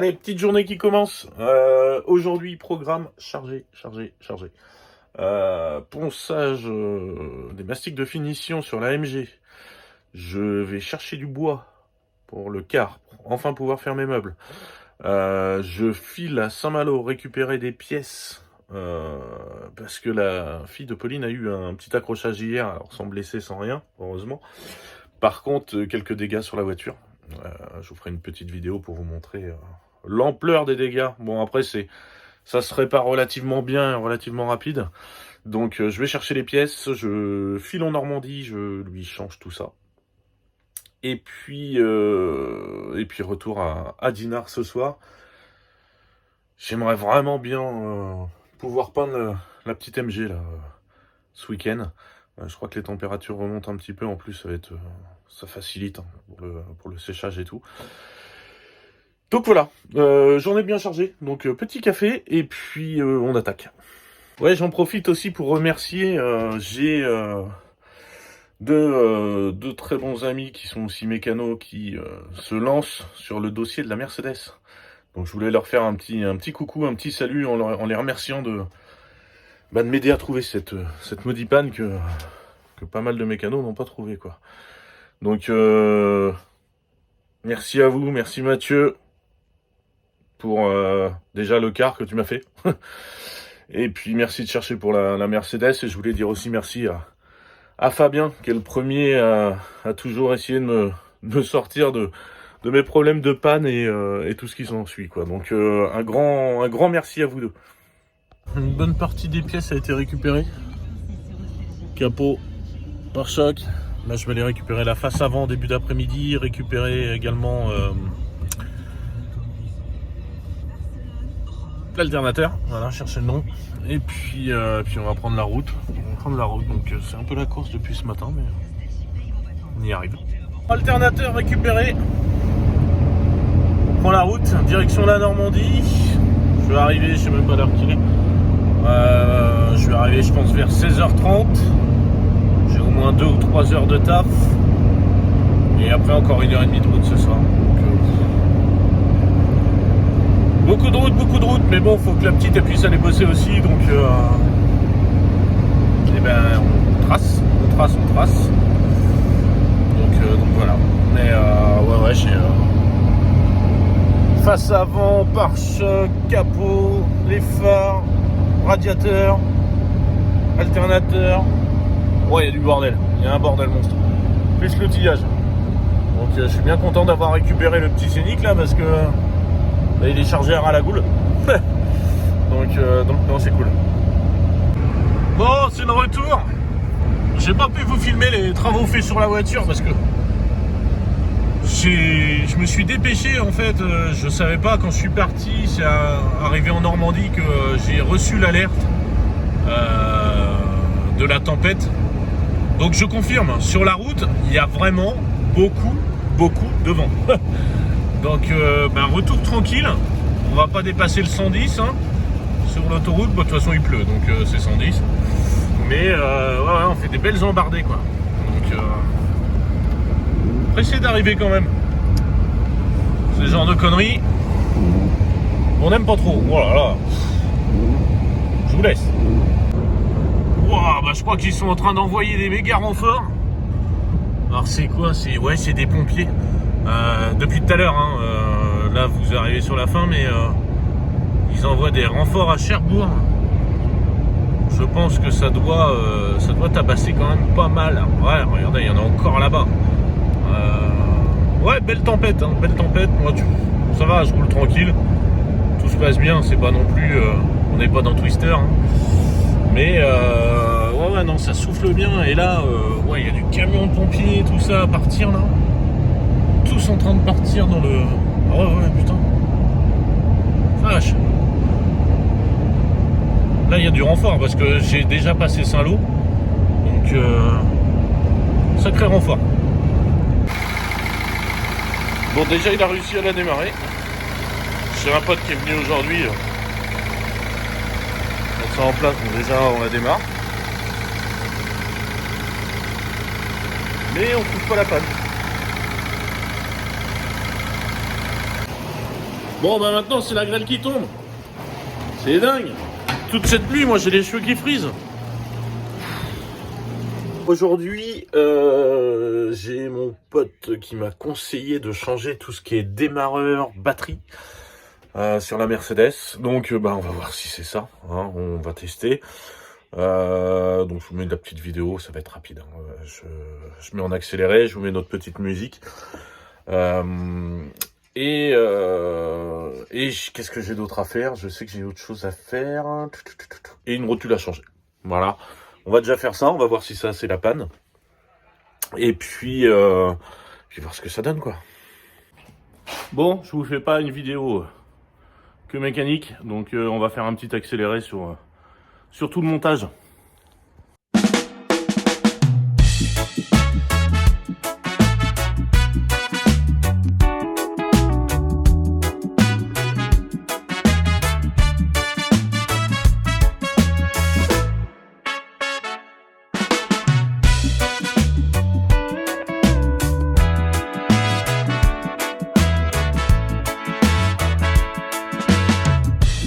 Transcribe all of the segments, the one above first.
Allez, petite journée qui commence. Aujourd'hui, programme chargé. Ponçage des mastiques de finition sur la MG. Je vais chercher du bois pour le car, pour enfin pouvoir faire mes meubles. Je file à Saint-Malo récupérer des pièces. Parce que la fille de Pauline a eu un petit accrochage hier, alors sans blesser, sans rien, heureusement. Par contre, quelques dégâts sur la voiture. Je vous ferai une petite vidéo pour vous montrer l'ampleur des dégâts. Bon, après, ça se répare relativement bien, relativement rapide. Donc, je vais chercher les pièces, je file en Normandie, je lui change tout ça. Et puis retour à Dinard ce soir. J'aimerais vraiment bien pouvoir peindre la petite MG là, ce week-end. Je crois que les températures remontent un petit peu. En plus, ça facilite pour le séchage et tout. Donc voilà, journée bien chargée. Donc petit café et puis on attaque. Ouais, j'en profite aussi pour remercier. J'ai deux très bons amis qui sont aussi mécanos qui se lancent sur le dossier de la Mercedes. Donc je voulais leur faire un petit coucou, un petit salut en les remerciant de m'aider à trouver cette Modipan que pas mal de mécanos n'ont pas trouvé, quoi. Donc merci à vous, merci Mathieu pour déjà le car que tu m'as fait. Et puis merci de chercher pour la Mercedes. Et je voulais dire aussi merci à Fabien, qui est le premier à toujours essayer de me sortir de mes problèmes de panne et tout ce qui s'en suit, quoi. Donc un grand merci à vous deux. Une bonne partie des pièces a été récupérée. Capot, pare-choc. Là je vais aller récupérer la face avant début d'après-midi, récupérer également l'alternateur, voilà, chercher le nom. Et puis on va prendre la route. Donc c'est un peu la course depuis ce matin, mais on y arrive. Alternateur récupéré. On prend la route, direction la Normandie. Je vais arriver, je sais même pas l'heure qu'il est. Je vais arriver, je pense, vers 16h30. J'ai au moins 2 ou 3 heures de taf. Et après encore 1h30 de route ce soir. Donc, beaucoup de route, mais bon, faut que la petite elle puisse aller bosser aussi. Donc, on trace. Donc voilà. Mais ouais, j'ai face avant, pare-choc, capot, les phares, radiateur, alternateur. Ouais, il y a du bordel. Il y a un bordel monstre. Plus l'outillage. Donc je suis bien content d'avoir récupéré le petit Scénic là parce que il est chargé à ras la goule. donc non, c'est cool. Bon, c'est le retour. J'ai pas pu vous filmer les travaux faits sur la voiture parce que je me suis dépêché en fait. Je savais pas quand je suis parti, c'est arrivé en Normandie que j'ai reçu l'alerte de la tempête. Donc je confirme, sur la route, il y a vraiment beaucoup de vent. Donc retour tranquille, on va pas dépasser le 110 hein. Sur l'autoroute, de toute façon il pleut, donc c'est 110. Mais ouais, on fait des belles embardées quoi. Donc pressé d'arriver quand même. C'est le genre de conneries on n'aime pas trop. Voilà, là. Je vous laisse. Wow, je crois qu'ils sont en train d'envoyer des méga renforts. Alors c'est quoi? C'est des pompiers. Depuis tout à l'heure, hein, là vous arrivez sur la fin, mais ils envoient des renforts à Cherbourg. Je pense que ça doit tabasser quand même pas mal. Ouais, regardez, il y en a encore là-bas. Ouais, belle tempête. Moi, ça va, je roule tranquille. Tout se passe bien, c'est pas non plus... on n'est pas dans Twister. Hein. Mais, ouais, non, ça souffle bien. Et là, ouais, il y a du camion de pompiers, tout ça, à partir, là. Tous en train de partir dans le... Ouais, putain. Vache. Là, il y a du renfort, parce que j'ai déjà passé Saint-Lô. Donc, sacré renfort. Bon, déjà, il a réussi à la démarrer. J'ai un pote qui est venu aujourd'hui mettre ça en place. Bon, déjà, on la démarre. Mais on trouve pas la panne. Bon bah maintenant c'est la grêle qui tombe. C'est dingue. Toute cette pluie, moi j'ai les cheveux qui frisent. Aujourd'hui, j'ai mon pote qui m'a conseillé de changer tout ce qui est démarreur, batterie sur la Mercedes. Donc bah on va voir si c'est ça, hein, on va tester. Donc je vous mets de la petite vidéo, ça va être rapide, hein. Je mets en accéléré, je vous mets notre petite musique. Et qu'est-ce que j'ai d'autre à faire? Je sais que j'ai autre chose à faire. Et une rotule à changer. Voilà. On va déjà faire ça, on va voir si ça c'est la panne. Et puis voir ce que ça donne, quoi. Bon, je vous fais pas une vidéo que mécanique, donc on va faire un petit accéléré sur tout le montage.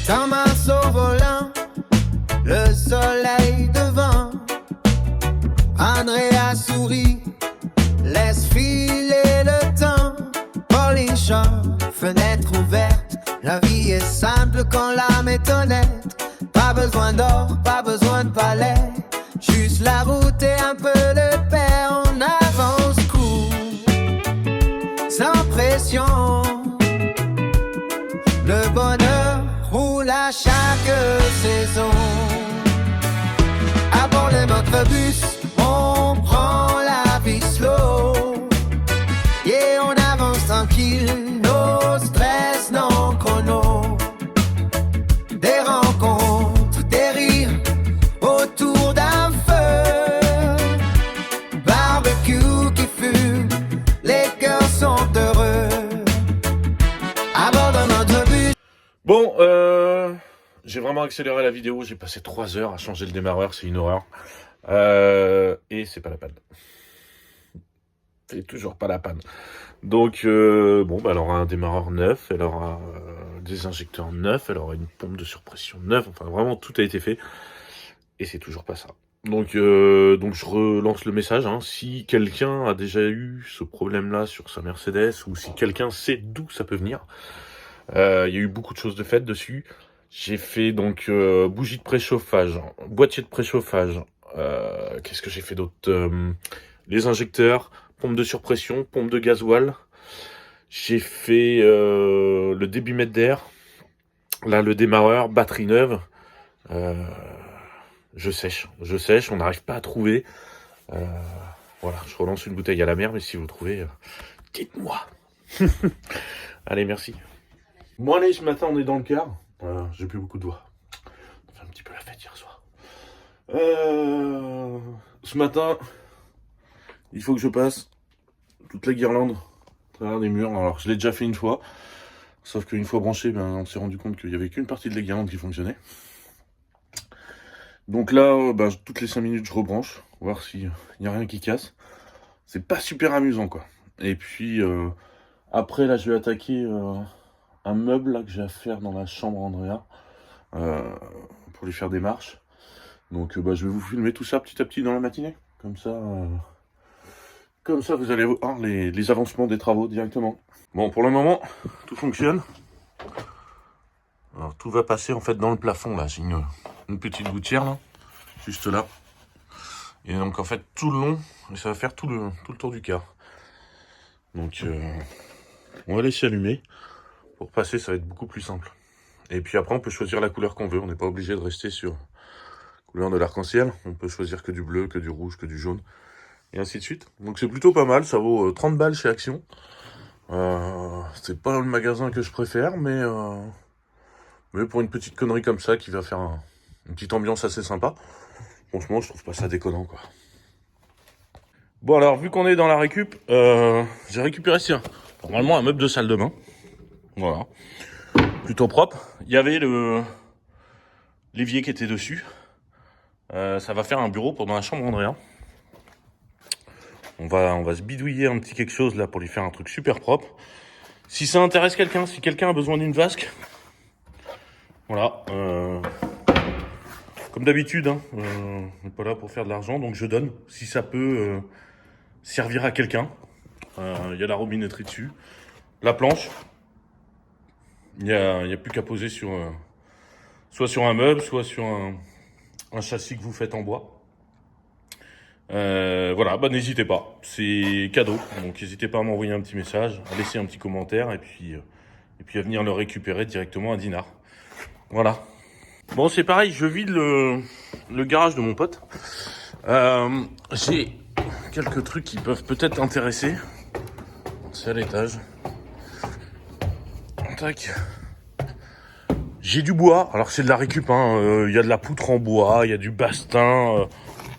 Thomas au volant, le soleil devant. Andrea sourit, laisse filer le temps. Pauline chante, fenêtre ouverte. La vie est simple quand l'âme est honnête. Pas besoin d'or, pas besoin de palais. Juste la route et un peu de paix. On avance court, sans pression. Le bonheur roule à chaque saison. À bord de notre bus, on prend la vie slow. Et on avance tranquille, nos stress, nos chronos. Des rencontres, des rires autour d'un feu. Barbecue qui fume, les cœurs sont heureux. À bord de notre bus. Bon, j'ai vraiment accéléré la vidéo, j'ai passé 3 heures à changer le démarreur, c'est une horreur. Et c'est pas la panne. C'est toujours pas la panne. Donc, bon, bah, elle aura un démarreur neuf, elle aura des injecteurs neufs, elle aura une pompe de surpression neuve, enfin vraiment tout a été fait. Et c'est toujours pas ça. Donc je relance le message, hein. Si quelqu'un a déjà eu ce problème-là sur sa Mercedes, ou si quelqu'un sait d'où ça peut venir, il y a eu beaucoup de choses de faites dessus. J'ai fait donc bougie de préchauffage, boîtier de préchauffage. Qu'est-ce que j'ai fait d'autre? Les injecteurs, pompe de surpression, pompe de gasoil. J'ai fait le débitmètre d'air. Là, le démarreur, batterie neuve. Je sèche, on n'arrive pas à trouver. Voilà, je relance une bouteille à la mer, mais si vous trouvez, dites-moi. Allez, merci. Bon allez, ce matin on est dans le car. J'ai plus beaucoup de doigts. On a fait un petit peu la fête hier soir. Ce matin, il faut que je passe toute la guirlande à travers les murs. Alors je l'ai déjà fait une fois. Sauf qu'une fois branché, ben, on s'est rendu compte qu'il n'y avait qu'une partie de la guirlande qui fonctionnait. Donc là, ben, toutes les 5 minutes, je rebranche. Voir s'il n'y a rien qui casse. C'est pas super amusant, quoi. Et puis, après, là, je vais attaquer un meuble là, que j'ai à faire dans la chambre Andrea. Pour lui faire des marches. Donc, bah, je vais vous filmer tout ça petit à petit dans la matinée. Comme ça, vous allez voir les avancements des travaux directement. Bon, pour le moment, tout fonctionne. Alors, tout va passer en fait dans le plafond là. J'ai une petite gouttière là, juste là. Et donc en fait tout le long, ça va faire tout le tour du car. Donc on va laisser allumer. Pour passer, ça va être beaucoup plus simple. Et puis après, on peut choisir la couleur qu'on veut. On n'est pas obligé de rester sur la couleur de l'arc-en-ciel. On peut choisir que du bleu, que du rouge, que du jaune. Et ainsi de suite. Donc c'est plutôt pas mal. Ça vaut 30 balles chez Action. C'est pas le magasin que je préfère, mais pour une petite connerie comme ça qui va faire une petite ambiance assez sympa, franchement je trouve pas ça déconnant, quoi. Bon alors, vu qu'on est dans la récup, j'ai récupéré normalement un meuble de salle de bain. Voilà. Plutôt propre. Il y avait l'évier qui était dessus. Ça va faire un bureau pour dans la chambre Andrea. On va se bidouiller un petit quelque chose là pour lui faire un truc super propre. Si ça intéresse quelqu'un, si quelqu'un a besoin d'une vasque, voilà. Comme d'habitude, hein, on n'est pas là pour faire de l'argent, donc je donne. Si ça peut servir à quelqu'un, il y a la robinetterie dessus. La planche, il n'y a plus qu'à poser sur, soit sur un meuble, soit sur un châssis que vous faites en bois. Voilà, bah n'hésitez pas, c'est cadeau, donc n'hésitez pas à m'envoyer un petit message, à laisser un petit commentaire et puis à venir le récupérer directement à Dinard. Voilà. Bon, c'est pareil, je vide le garage de mon pote. J'ai quelques trucs qui peuvent peut-être t'intéresser. C'est à l'étage. Tac. J'ai du bois, alors c'est de la récup, hein. Y a de la poutre en bois, il y a du bastin,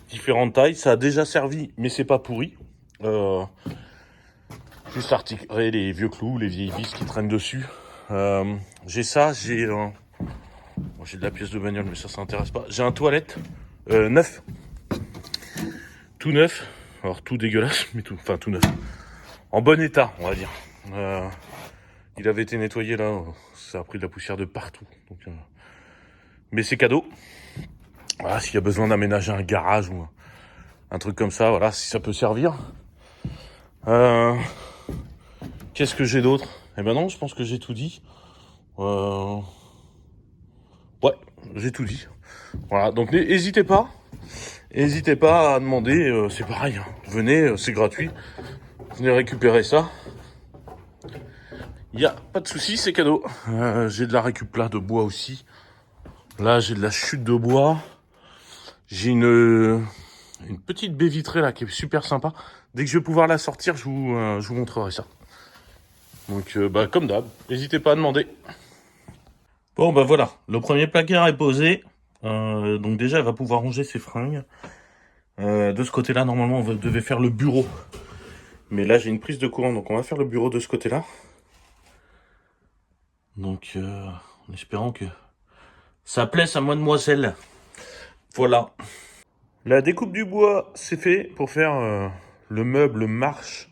différentes tailles. Ça a déjà servi, mais c'est pas pourri. Juste à retirer les vieux clous, les vieilles vis qui traînent dessus. J'ai ça, j'ai de la pièce de bagnole, mais ça intéresse pas. J'ai un toilette neuf. Tout neuf. Alors tout dégueulasse, mais tout neuf. En bon état, on va dire. Il avait été nettoyé là, ça a pris de la poussière de partout. Donc, mais c'est cadeau. Voilà, s'il y a besoin d'aménager un garage ou un truc comme ça, voilà, si ça peut servir. Qu'est-ce que j'ai d'autre? Eh ben non, je pense que j'ai tout dit. Ouais, j'ai tout dit. Voilà, donc n'hésitez pas à demander, c'est pareil, hein. Venez, c'est gratuit. Venez récupérer ça. Il n'y a pas de souci, c'est cadeau. J'ai de la récup là de bois aussi. Là, j'ai de la chute de bois. J'ai une petite baie vitrée là qui est super sympa. Dès que je vais pouvoir la sortir, je vous montrerai ça. Donc, comme d'hab, n'hésitez pas à demander. Bon, bah voilà, le premier placard est posé. Donc déjà, elle va pouvoir ranger ses fringues. De ce côté-là, normalement, on devait faire le bureau. Mais là, j'ai une prise de courant, donc on va faire le bureau de ce côté-là. Donc, en espérant que ça plaise à mademoiselle. Voilà. La découpe du bois, c'est fait pour faire le meuble marche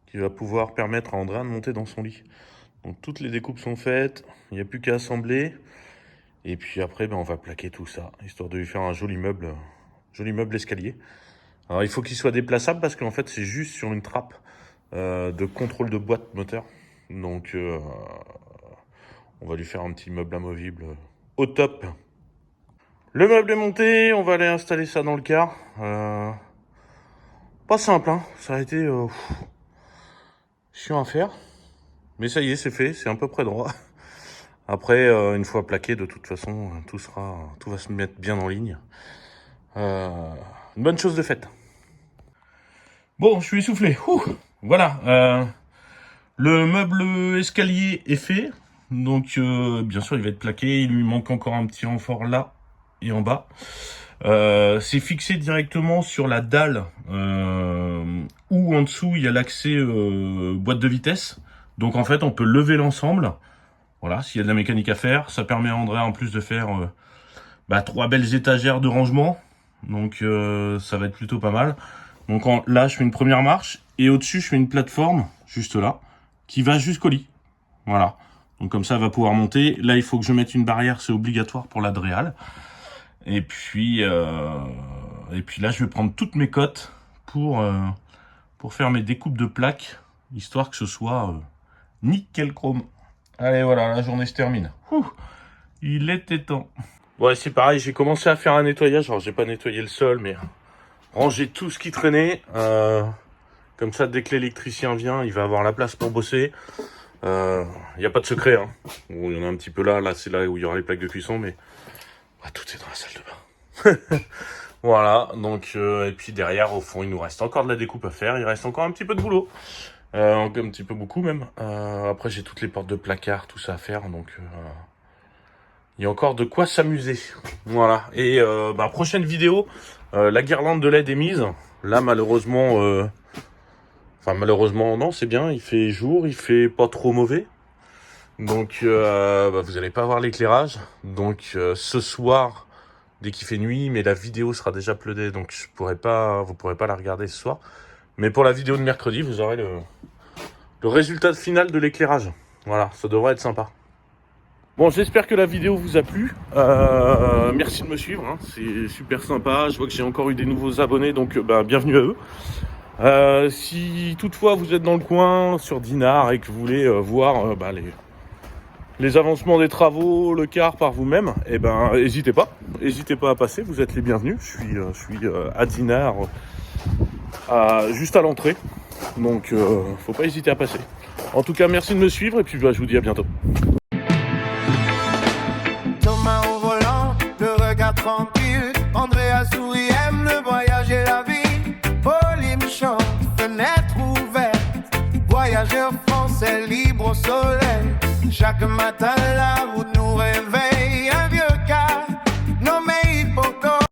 qui va pouvoir permettre à Andrea de monter dans son lit. Donc, toutes les découpes sont faites. Il n'y a plus qu'à assembler. Et puis après, on va plaquer tout ça, histoire de lui faire un joli meuble escalier. Alors, il faut qu'il soit déplaçable parce qu'en fait, c'est juste sur une trappe de contrôle de boîte moteur. Donc, on va lui faire un petit meuble amovible au top. Le meuble est monté, on va aller installer ça dans le car. Pas simple, hein. Ça a été chiant à faire. Mais ça y est, c'est fait, c'est à peu près droit. Après, une fois plaqué, de toute façon, tout va se mettre bien en ligne. Une bonne chose de faite. Bon, je suis essoufflé. Voilà. Le meuble escalier est fait. Donc, bien sûr, il va être plaqué. Il lui manque encore un petit renfort là et en bas. C'est fixé directement sur la dalle où en dessous, il y a l'accès boîte de vitesse. Donc, en fait, on peut lever l'ensemble. Voilà, s'il y a de la mécanique à faire. Ça permet à Andrea, en plus, de faire 3 belles étagères de rangement. Donc, ça va être plutôt pas mal. Donc là, je fais une première marche. Et au-dessus, je fais une plateforme, juste là, qui va jusqu'au lit. Voilà. Donc comme ça, elle va pouvoir monter. Là, il faut que je mette une barrière. C'est obligatoire pour l'Adréal. Et puis là, je vais prendre toutes mes cotes pour faire mes découpes de plaques, histoire que ce soit nickel chrome. Allez, voilà, la journée se termine. Il était temps. Ouais, c'est pareil, j'ai commencé à faire un nettoyage. Alors, j'ai pas nettoyé le sol, mais ranger tout ce qui traînait. Comme ça, dès que l'électricien vient, il va avoir la place pour bosser. Il n'y a pas de secret, hein. Bon, il y en a un petit peu là. Là, c'est là où il y aura les plaques de cuisson, mais tout est dans la salle de bain. Voilà, donc, et puis derrière, au fond, il nous reste encore de la découpe à faire. Il reste encore un petit peu de boulot. Un petit peu beaucoup même. Après, j'ai toutes les portes de placard, tout ça à faire, donc il y a encore de quoi s'amuser. Voilà. Et prochaine vidéo, la guirlande de LED est mise. Là, malheureusement, malheureusement, non, c'est bien. Il fait jour, il fait pas trop mauvais. Donc, vous allez pas voir l'éclairage. Donc, ce soir, dès qu'il fait nuit, mais la vidéo sera déjà uploadée, donc vous pourrez pas la regarder ce soir. Mais pour la vidéo de mercredi, vous aurez le le résultat final de l'éclairage. Voilà, ça devrait être sympa. Bon, j'espère que la vidéo vous a plu. Merci de me suivre, hein. C'est super sympa. Je vois que j'ai encore eu des nouveaux abonnés, donc bienvenue à eux. Si toutefois vous êtes dans le coin sur Dinard et que vous voulez voir les avancements des travaux, le car par vous-même, n'hésitez pas à passer, vous êtes les bienvenus. Je suis à Dinard, juste à l'entrée, donc faut pas hésiter à passer. En tout cas, merci de me suivre et puis je vous dis à bientôt. Thomas au volant, le regard tranquille. Andrea sourit, aime le voyage et la vie. Pauline chante, fenêtre ouverte. Voyageur français libre au soleil. Chaque matin la route